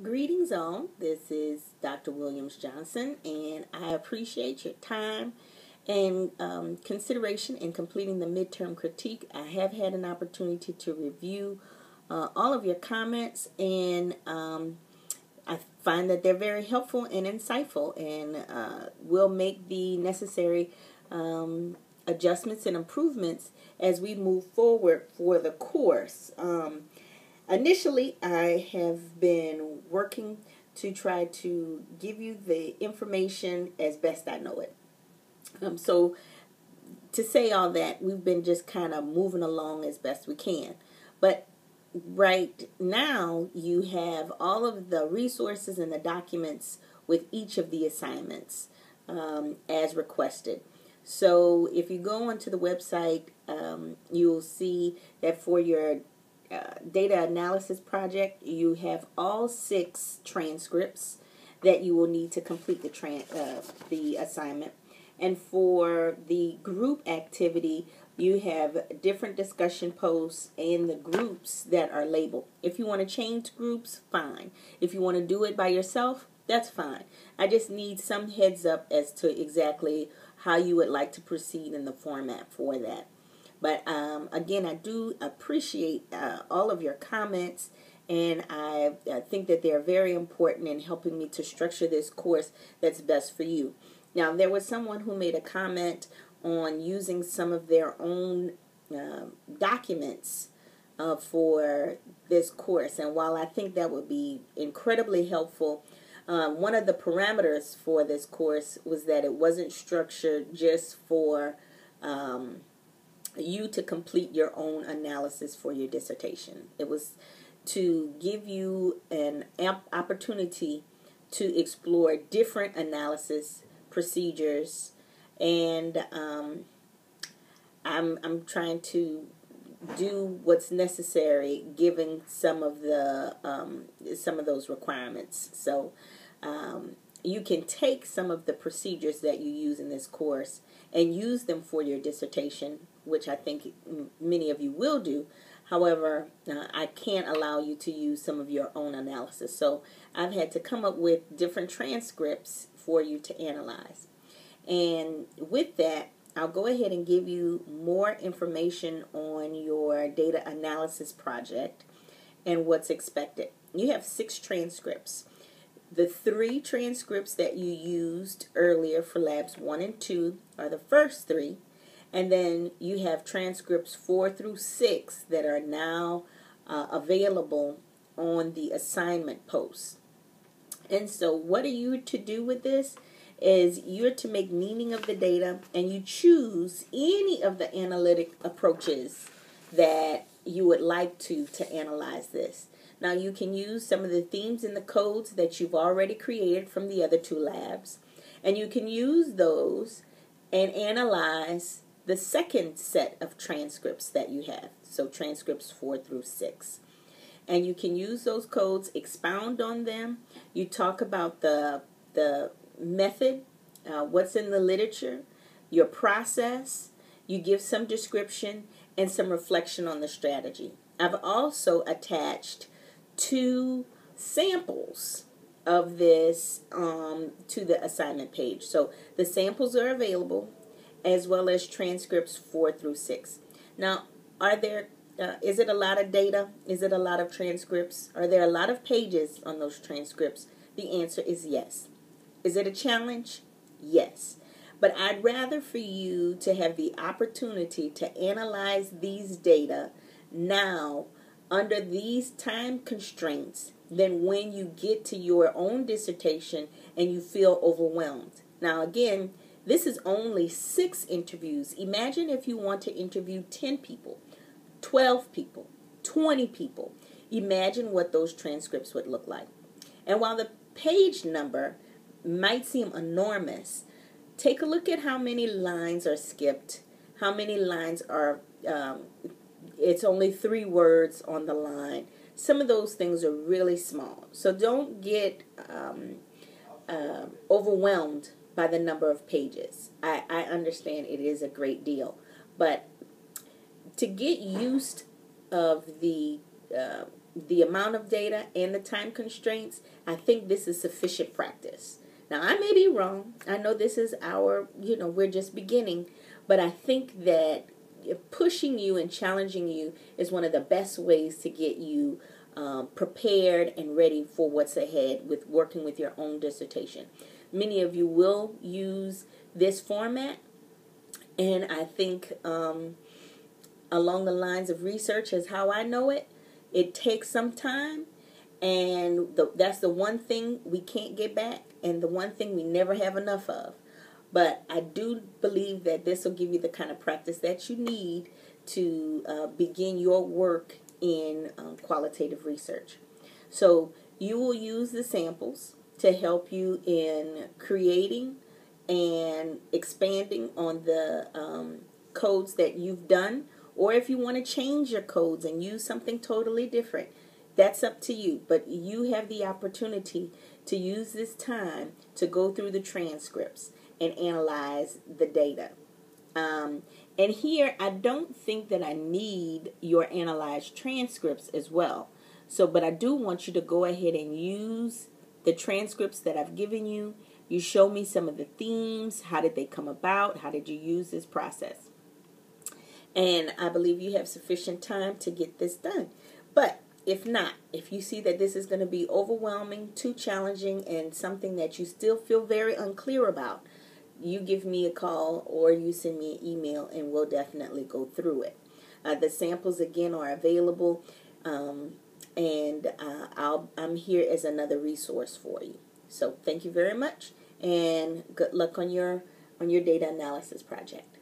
Greetings all, this is Dr. Williams Johnson, and I appreciate your time and consideration in completing the midterm critique. I have had an opportunity to review all of your comments, and I find that they're very helpful and insightful, and will make the necessary adjustments and improvements as we move forward for the course. Initially, I have been working to try to give you the information as best I know it. So to say all that, we've been just kind of moving along as best we can. But right now, you have all of the resources and the documents with each of the assignments as requested. So if you go onto the website, you'll see that for your data analysis project, you have all 6 transcripts that you will need to complete the assignment. And for the group activity, you have different discussion posts and the groups that are labeled. If you want to change groups, fine. If you want to do it by yourself, that's fine. I just need some heads up as to exactly how you would like to proceed in the format for that. But again, I do appreciate all of your comments, and I think that they're very important in helping me to structure this course that's best for you. Now, there was someone who made a comment on using some of their own documents for this course, and while I think that would be incredibly helpful, one of the parameters for this course was that it wasn't structured just for you to complete your own analysis for your dissertation. It was to give you an opportunity to explore different analysis procedures, and I'm trying to do what's necessary given some of those requirements. So you can take some of the procedures that you use in this course and use them for your dissertation, which I think many of you will do. However, I can't allow you to use some of your own analysis. So I've had to come up with different transcripts for you to analyze. And with that, I'll go ahead and give you more information on your data analysis project and what's expected. You have 6 transcripts. The 3 transcripts that you used earlier for labs 1 and 2 are the first 3. And then you have transcripts 4 through 6 that are now available on the assignment post. And so what are you to do with this? Is you're to make meaning of the data, and you choose any of the analytic approaches that you would like to analyze this. Now, you can use some of the themes and the codes that you've already created from the other 2 labs, and you can use those and analyze the second set of transcripts that you have, so transcripts 4 through 6. And you can use those codes, expound on them. You talk about the method, what's in the literature, your process. You give some description and some reflection on the strategy. I've also attached 2 samples of this to the assignment page. So the samples are available, as well as transcripts 4 through 6. Now, is it a lot of data? Is it a lot of transcripts? Are there a lot of pages on those transcripts? The answer is yes. Is it a challenge? Yes. But I'd rather for you to have the opportunity to analyze these data now under these time constraints than when you get to your own dissertation and you feel overwhelmed. Now, again, this is only 6 interviews. Imagine if you want to interview 10 people, 12 people, 20 people. Imagine what those transcripts would look like. And while the page number might seem enormous, take a look at how many lines are skipped, how many lines are, it's only 3 words on the line. Some of those things are really small. So don't get overwhelmed by the number of pages. I understand it is a great deal, but to get used of the the amount of data and the time constraints, I think this is sufficient practice. Now, I may be wrong. I know this is we're just beginning, but I think that pushing you and challenging you is one of the best ways to get you prepared and ready for what's ahead with working with your own dissertation. Many of you will use this format, and I think along the lines of research is how I know it. It takes some time, and that's the one thing we can't get back, and the one thing we never have enough of. But I do believe that this will give you the kind of practice that you need to begin your work in qualitative research. So you will use the samples to help you in creating and expanding on the codes that you've done. Or if you want to change your codes and use something totally different, that's up to you. But you have the opportunity to use this time to go through the transcripts and analyze the data. And here, I don't think that I need your analyzed transcripts as well. But I do want you to go ahead and use the transcripts that I've given you. You show me some of the themes. How did they come about? How did you use this process? And I believe you have sufficient time to get this done. But if not, if you see that this is going to be overwhelming, too challenging, and something that you still feel very unclear about, you give me a call or you send me an email and we'll definitely go through it. The samples, again, are available, and I'm here as another resource for you. So thank you very much, and good luck on your data analysis project.